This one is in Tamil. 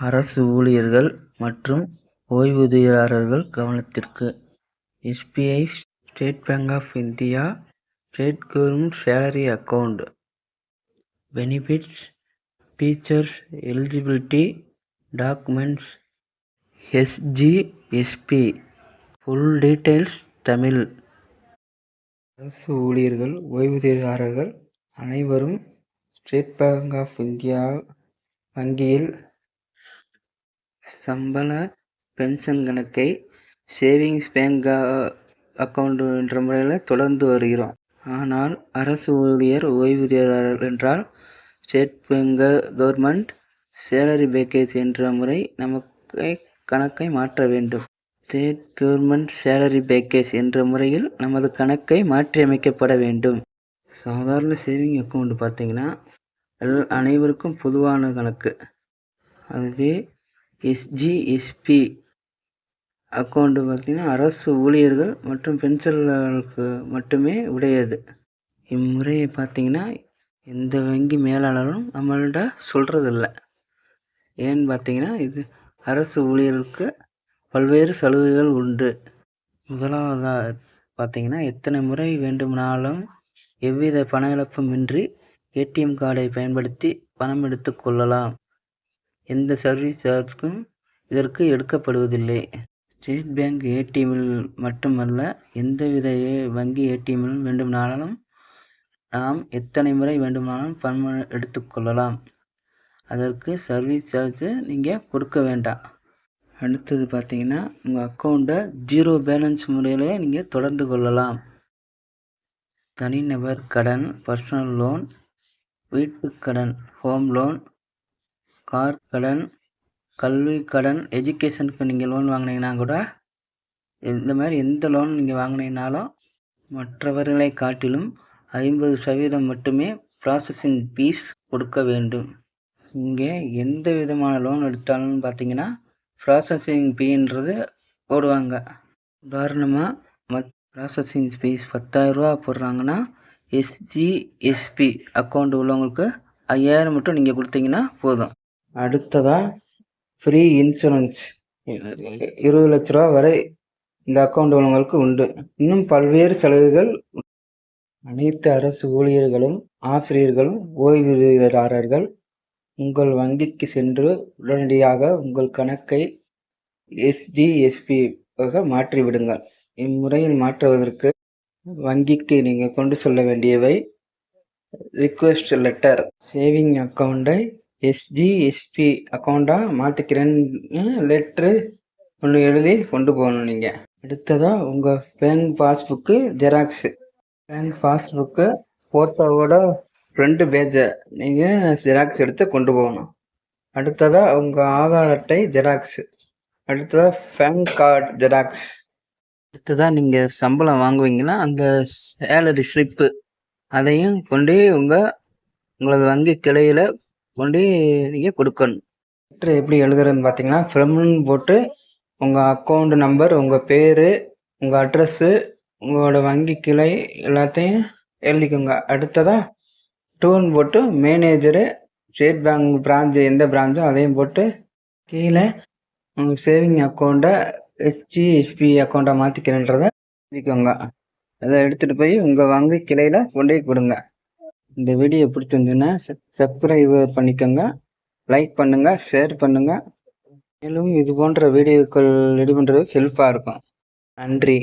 அரசு ஊழியர்கள் மற்றும் ஓய்வூதியர்கள் கவனத்திற்கு. SBI. State Bank of India state government salary account benefits features eligibility documents SGSP. Full details Tamil. அரசு ஊழியர்கள் ஓய்வூதியர்கள் அனைவரும் ஸ்டேட் பேங்க் ஆஃப் இந்தியா வங்கியில் சம்பள பென்ஷன் கணக்கை சேவிங்ஸ் பேங்க் அக்கவுண்ட் என்ற முறையில் தொடர்ந்து வருகிறோம். ஆனால் அரசு ஊழியர் ஓய்வூதியர்கள் என்றால் state bank government salary package என்ற முறை நமக்கு கணக்கை மாற்ற வேண்டும். ஸ்டேட் கவர்மெண்ட் சேலரி பேக்கேஜ் என்ற முறையில் நமது கணக்கை மாற்றியமைக்கப்பட வேண்டும். சாதாரண சேவிங் அக்கவுண்ட் பார்த்தீங்கன்னா அனைவருக்கும் பொதுவான கணக்கு. அதுவே எஸ்.ஜி.எஸ்.பி. அக்கௌண்ட் பார்த்தீங்கன்னா அரசு ஊழியர்கள் மற்றும் பென்ஷனர்களுக்கு மட்டுமே உடையது. இம்முறையை பார்த்தீங்கன்னா எந்த வங்கி மேலாளரும் நம்மள்கிட்ட சொல்கிறதில்ல. ஏன்னு பார்த்தீங்கன்னா இது அரசு ஊழியர்களுக்கு பல்வேறு சலுகைகள் உண்டு. முதலாவதாக பார்த்தீங்கன்னா எத்தனை முறை வேண்டுமானாலும் எவ்வித பண இழப்பும் இன்றி ஏடிஎம் கார்டை பயன்படுத்தி பணம் எடுத்து கொள்ளலாம். எந்த சர்வீஸ் சார்ஜும் இதற்கு எடுக்கப்படுவதில்லை. ஸ்டேட் பேங்க் ஏடிஎம்மில் மட்டுமல்ல, எந்தவித வங்கி ஏடிஎம்மில் வேண்டுமானாலும் நாம் எத்தனை முறை வேண்டுமானாலும் பணம் எடுத்துக்கொள்ளலாம். அதற்கு சர்வீஸ் சார்ஜ் நீங்கள் கொடுக்க வேண்டாம். அடுத்தது பார்த்தீங்கன்னா உங்கள் அக்கௌண்ட்டை 0 பேலன்ஸ் முறையிலே நீங்கள் தொடர்ந்து கொள்ளலாம். தனிநபர் கடன், பர்சனல் லோன், வீட்டு கடன், ஹோம் லோன், கார் கடன், கல்வி கடன், எஜுகேஷனுக்கு நீங்கள் லோன் வாங்கினீங்கன்னா கூட இந்த மாதிரி எந்த லோன் நீங்கள் வாங்கினீங்கனாலும் மற்றவர்களை காட்டிலும் 50% மட்டுமே ப்ராசஸிங் ஃபீஸ் கொடுக்க வேண்டும். இங்கே எந்த விதமான லோன் எடுத்தாலும் பார்த்தீங்கன்னா ப்ராசஸிங் ஃபீன்றது போடுவாங்க. உதாரணமாக ப்ராசஸிங் ஃபீஸ் 10,000 ரூபா போடுறாங்கன்னா எஸ்.ஜி.எஸ்.பி. அக்கௌண்ட் உள்ளவங்களுக்கு 5,000 மட்டும் நீங்கள் கொடுத்தீங்கன்னா போதும். அடுத்ததாக ஃப்ரீ இன்சூரன்ஸ் 20 லட்ச ரூபா வரை இந்த அக்கௌண்ட் உள்ளவங்களுக்கு உண்டு. இன்னும் பல்வேறு சலுகைகள். அனைத்து அரசு ஊழியர்களும் ஆசிரியர்களும் ஓய்வூதியதாரர்கள் உங்கள் வங்கிக்கு சென்று உடனடியாக உங்கள் கணக்கை எஸ்.ஜி.எஸ்.பி. மாற்றிவிடுங்கள். இம்முறையில் மாற்றுவதற்கு வங்கிக்கு நீங்கள் கொண்டு செல்ல வேண்டியவை ரிக்வெஸ்ட் லெட்டர், சேவிங் அக்கௌண்ட்டை எஸ்.ஜி.எஸ்.பி. அக்கௌண்ட்டாக மாற்றிக்கிறேன்னு லெட்ரு ஒன்று எழுதி கொண்டு போகணும் நீங்கள். அடுத்ததாக உங்கள் bank passbook xerox. Bank passbook ஃபோட்டோவோட 2 பேஜை நீங்கள் ஜெராக்ஸ் எடுத்து கொண்டு போகணும். அடுத்ததாக உங்கள் ஆதார் அட்டை ஜெராக்ஸு. அடுத்ததாக பேன் கார்டு ஜெராக்ஸ். அடுத்ததாக நீங்கள் சம்பளம் வாங்குவீங்கன்னா அந்த சேலரி ஸ்லிப்பு அதையும் கொண்டு உங்களது வங்கி கிளையில் கொண்டு நீங்கள் கொடுக்கணும். லெட்ரு எப்படி எழுதுறதுன்னு பார்த்தீங்கன்னா ஃப்ரம்னு போட்டு உங்கள் அக்கௌண்ட் நம்பர், உங்கள் பேர், உங்கள் அட்ரஸ்ஸு, உங்களோட வங்கி கிளை எல்லாத்தையும் எழுதிக்கோங்க. அடுத்ததாக டூன்னு போட்டு மேனேஜரு, ஸ்டேட் பேங்க் பிரான்ச்சு எந்த பிரான்ச்சோ அதையும் போட்டு கீழே உங்கள் சேவிங் அக்கௌண்ட்டை எஸ்.ஜி.எஸ்.பி. அக்கௌண்ட்டை மாற்றிக்கிறேன்றதை எழுதிக்கோங்க. அதை எடுத்துகிட்டு போய் உங்கள் வங்கி கிளையில் கொண்டு போய் கொடுங்க. இந்த வீடியோ பிடிச்சிருந்துன்னா சப்ஸ்கிரைப் பண்ணிக்கோங்க, லைக் பண்ணுங்கள், ஷேர் பண்ணுங்கள். மேலும் இது போன்ற வீடியோக்கள் ரெடி பண்ணுறதுக்கு ஹெல்ப்பாக இருக்கும். நன்றி.